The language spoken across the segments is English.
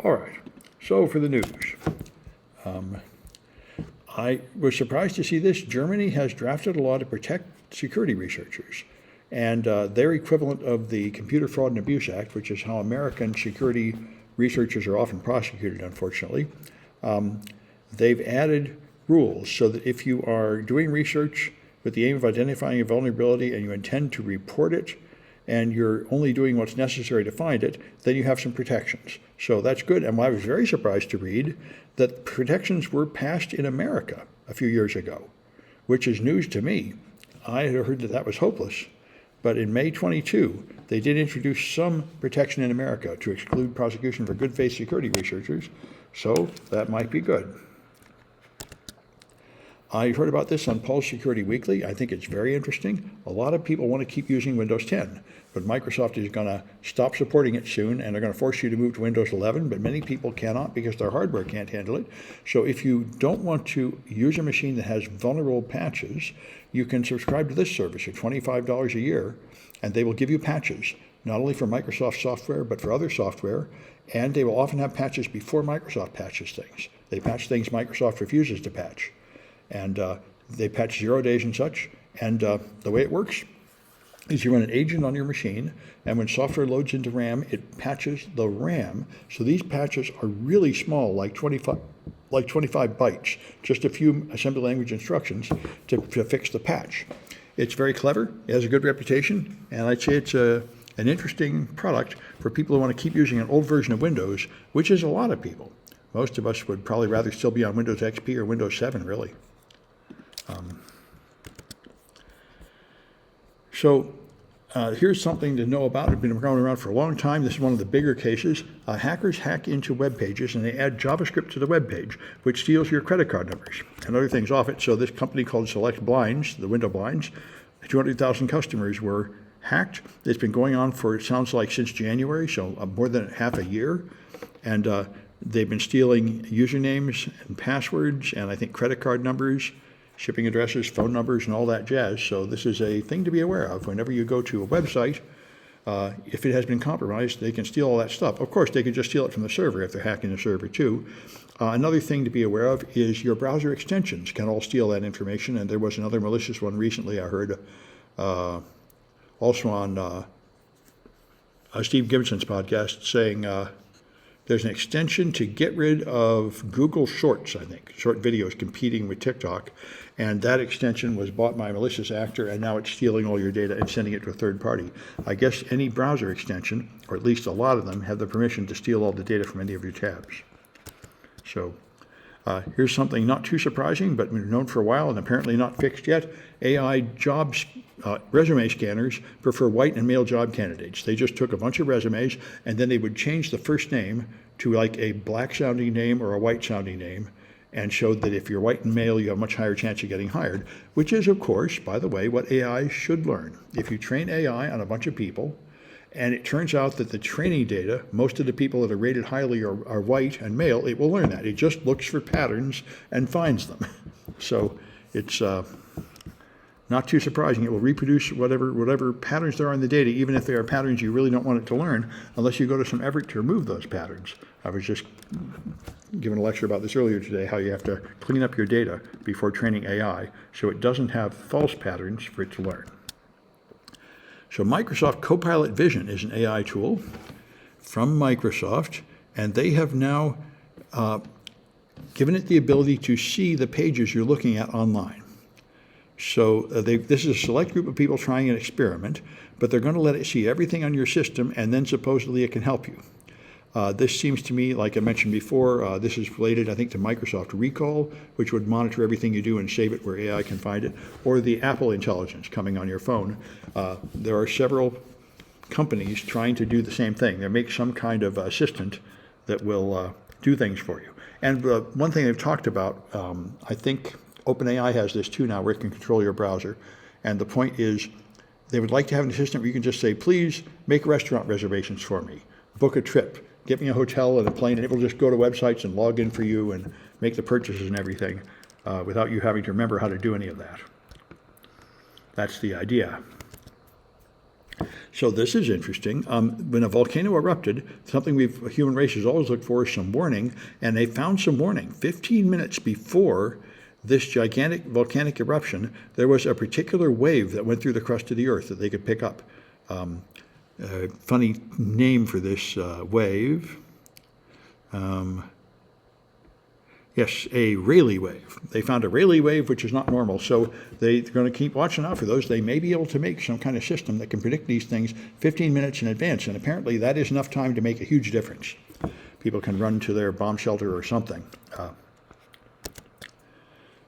All right, so for the news. I was surprised to see this. Germany has drafted a law to protect security researchers. And their equivalent of the Computer Fraud and Abuse Act, which is how American security researchers are often prosecuted, unfortunately, they've added rules so that if you are doing research with the aim of identifying a vulnerability and you intend to report it, and you're only doing what's necessary to find it, then you have some protections. So that's good. And I was very surprised to read that protections were passed in America a few years ago, which is news to me. I had heard that that was hopeless. But in May 22, they did introduce some protection in America to exclude prosecution for good faith security researchers. So that might be good. I heard about this on Pulse Security Weekly. I think it's very interesting. A lot of people want to keep using Windows 10, but Microsoft is going to stop supporting it soon, and they're going to force you to move to Windows 11, but many people cannot because their hardware can't handle it. So if you don't want to use a machine that has vulnerable patches, you can subscribe to this service for $25 a year, and they will give you patches, not only for Microsoft software, but for other software, and they will often have patches before Microsoft patches things. They patch things Microsoft refuses to patch. And they patch 0 days and such. And the way it works is you run an agent on your machine, and when software loads into RAM, it patches the RAM. So these patches are really small, like 25 bytes, just a few assembly language instructions to fix the patch. It's very clever. It has a good reputation, and I'd say it's an interesting product for people who want to keep using an old version of Windows, which is a lot of people. Most of us would probably rather still be on Windows XP or Windows 7, really. Here's something to know about. It's been going around for a long time. This is one of the bigger cases. Hackers hack into web pages and they add JavaScript to the web page, which steals your credit card numbers and other things off it. So this company called Select Blinds, the window blinds, 200,000 customers were hacked. It's been going on for, it sounds like, since January, so more than half a year. And they've been stealing usernames and passwords and I think credit card numbers, shipping addresses, phone numbers, and all that jazz. So this is a thing to be aware of. Whenever you go to a website, if it has been compromised, they can steal all that stuff. Of course, they can just steal it from the server if they're hacking the server too. Another thing to be aware of is your browser extensions can all steal that information. And there was another malicious one recently I heard, also on Steve Gibson's podcast, saying there's an extension to get rid of Google Shorts, I think, short videos competing with TikTok. And that extension was bought by a malicious actor, and now it's stealing all your data and sending it to a third party. I guess any browser extension, or at least a lot of them, have the permission to steal all the data from any of your tabs. So here's something not too surprising, but we've known for a while and apparently not fixed yet. AI jobs resume scanners prefer white and male job candidates. They just took a bunch of resumes and then they would change the first name to like a black sounding name or a white sounding name and showed that if you're white and male, you have a much higher chance of getting hired, which is, of course, by the way, what AI should learn. If you train AI on a bunch of people, and it turns out that the training data, most of the people that are rated highly are white and male, it will learn that. It just looks for patterns and finds them. So it's not too surprising. It will reproduce whatever patterns there are in the data, even if they are patterns you really don't want it to learn, unless you go to some effort to remove those patterns. I was just giving a lecture about this earlier today, how you have to clean up your data before training AI so it doesn't have false patterns for it to learn. So Microsoft Copilot Vision is an AI tool from Microsoft, and they have now given it the ability to see the pages you're looking at online. So this is a select group of people trying an experiment, but they're going to let it see everything on your system, and then supposedly it can help you. This seems to me, like I mentioned before, this is related, I think, to Microsoft Recall, which would monitor everything you do and save it where AI can find it, or the Apple Intelligence coming on your phone. There are several companies trying to do the same thing. They make some kind of assistant that will do things for you. And one thing they've talked about, I think OpenAI has this too now, where it can control your browser. And the point is, they would like to have an assistant where you can just say, please make restaurant reservations for me, book a trip, get me a hotel and a plane, and it will just go to websites and log in for you and make the purchases and everything without you having to remember how to do any of that. That's the idea. So this is interesting. When a volcano erupted, something human race has always looked for is some warning, and they found some warning. 15 minutes before this gigantic volcanic eruption, there was a particular wave that went through the crust of the Earth that they could pick up. Funny name for this wave. Yes, a Rayleigh wave. They found a Rayleigh wave, which is not normal. So they're going to keep watching out for those. They may be able to make some kind of system that can predict these things 15 minutes in advance. And apparently that is enough time to make a huge difference. People can run to their bomb shelter or something.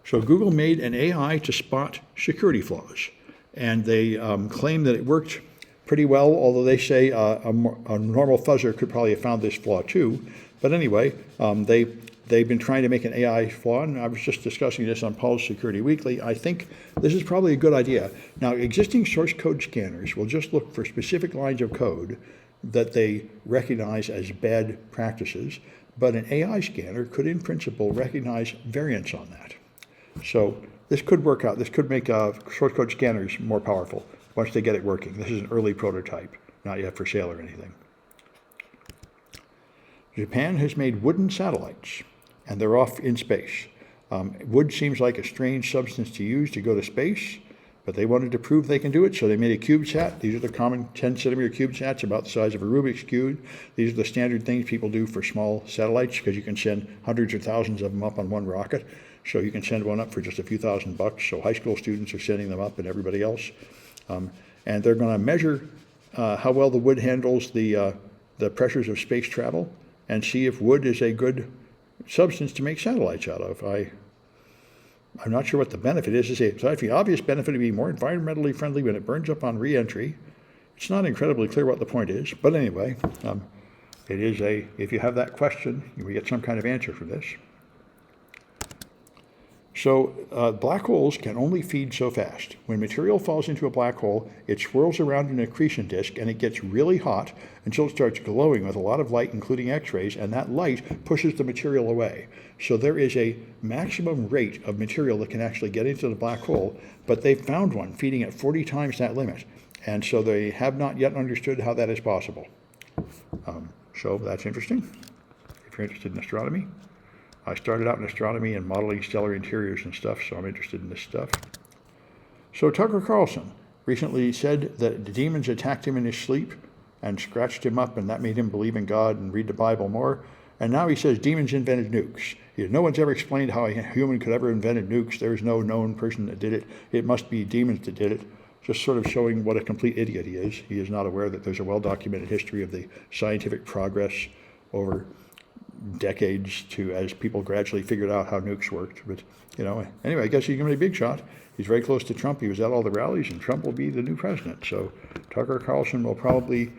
So Google made an AI to spot security flaws. And they claim that it worked pretty well, although they say a normal fuzzer could probably have found this flaw too. But anyway, they've been trying to make an AI flaw, and I was just discussing this on Paul's Security Weekly. I think this is probably a good idea. Now, existing source code scanners will just look for specific lines of code that they recognize as bad practices, but an AI scanner could, in principle, recognize variants on that. So this could work out. This could make source code scanners more powerful once they get it working. This is an early prototype, not yet for sale or anything. Japan has made wooden satellites, and they're off in space. Wood seems like a strange substance to use to go to space, but they wanted to prove they can do it, so they made a CubeSat. These are the common 10-centimeter CubeSats, about the size of a Rubik's Cube. These are the standard things people do for small satellites, because you can send hundreds or thousands of them up on one rocket. So you can send one up for just a few $1,000. So high school students are sending them up, and everybody else. And they're going to measure how well the wood handles the pressures of space travel, and see if wood is a good substance to make satellites out of. I'm not sure what the benefit is. Aside from the obvious benefit of being more environmentally friendly when it burns up on re-entry, it's not incredibly clear what the point is. But anyway, it is if you have that question, you will get some kind of answer for this. So black holes can only feed so fast. When material falls into a black hole, it swirls around an accretion disk, and it gets really hot until it starts glowing with a lot of light, including X-rays, and that light pushes the material away. So there is a maximum rate of material that can actually get into the black hole, but they've found one feeding at 40 times that limit. And so they have not yet understood how that is possible. So that's interesting, if you're interested in astronomy. I started out in astronomy and modeling stellar interiors and stuff, so I'm interested in this stuff. So Tucker Carlson recently said that the demons attacked him in his sleep and scratched him up, and that made him believe in God and read the Bible more. And now he says demons invented nukes. No one's ever explained how a human could ever invented nukes. There's no known person that did it. It must be demons that did it. Just sort of showing what a complete idiot he is. He is not aware that there's a well-documented history of the scientific progress over decades as people gradually figured out how nukes worked. But, anyway, I guess he's going to be a big shot. He's very close to Trump. He was at all the rallies, and Trump will be the new president. So Tucker Carlson will probably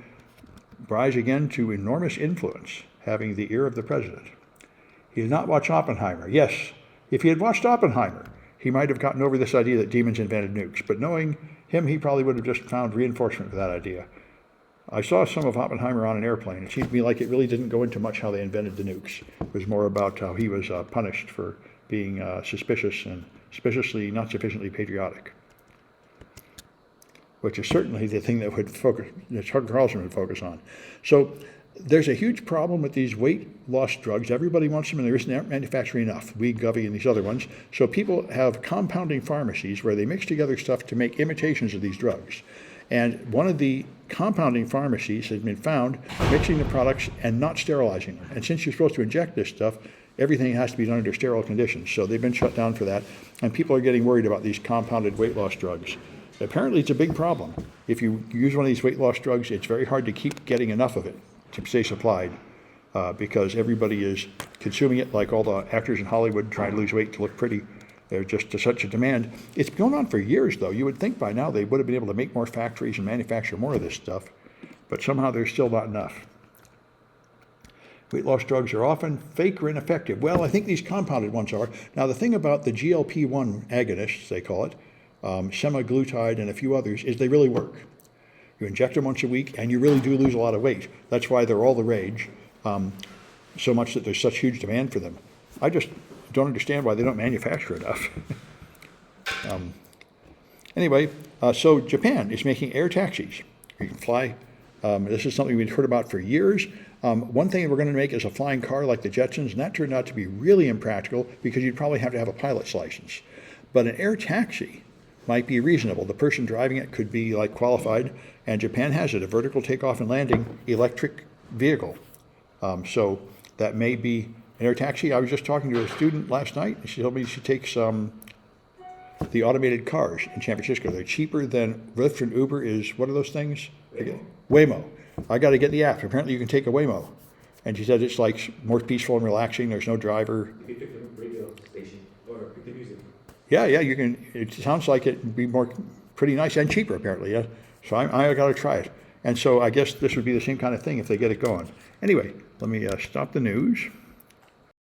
rise again to enormous influence, having the ear of the president. He did not watch Oppenheimer. Yes, if he had watched Oppenheimer, he might have gotten over this idea that demons invented nukes. But knowing him, he probably would have just found reinforcement for that idea. I saw some of Oppenheimer on an airplane. It seemed to me like it really didn't go into much how they invented the nukes. It was more about how he was punished for being suspicious and suspiciously not sufficiently patriotic, which is certainly the thing that Tucker Carlson would focus on. So there's a huge problem with these weight loss drugs. Everybody wants them, and there isn't manufacturing enough. Wegovy and these other ones. So people have compounding pharmacies where they mix together stuff to make imitations of these drugs. And one of the compounding pharmacies has been found mixing the products and not sterilizing them. And since you're supposed to inject this stuff, everything has to be done under sterile conditions. So they've been shut down for that. And people are getting worried about these compounded weight loss drugs. Apparently it's a big problem. If you use one of these weight loss drugs, it's very hard to keep getting enough of it to stay supplied because everybody is consuming it, like all the actors in Hollywood trying to lose weight to look pretty. They're just to such a demand. It's been going on for years, though. You would think by now they would have been able to make more factories and manufacture more of this stuff, but somehow there's still not enough. Weight loss drugs are often fake or ineffective. Well, I think these compounded ones are. Now, the thing about the GLP-1 agonists, they call it, semaglutide and a few others, is they really work. You inject them once a week, and you really do lose a lot of weight. That's why they're all the rage, so much that there's such huge demand for them. I just don't understand why they don't manufacture enough. Anyway, so Japan is making air taxis. You can fly. This is something we've heard about for years. One thing we're going to make is a flying car like the Jetsons, and that turned out to be really impractical because you'd probably have to have a pilot's license. But an air taxi might be reasonable. The person driving it could be like qualified, and Japan has it, a vertical takeoff and landing electric vehicle. So that may be an air taxi. I was just talking to a student last night, and she told me she takes the automated cars in San Francisco. They're cheaper than Lyft and Uber is, what are those things? Waymo. I got to get the app. Apparently you can take a Waymo. And she said it's like more peaceful and relaxing. There's no driver. You can pick the radio station or pick the music. Yeah, you can. It sounds like it'd be pretty nice and cheaper apparently. Yeah. So I got to try it. And so I guess this would be the same kind of thing if they get it going. Anyway, let me stop the news.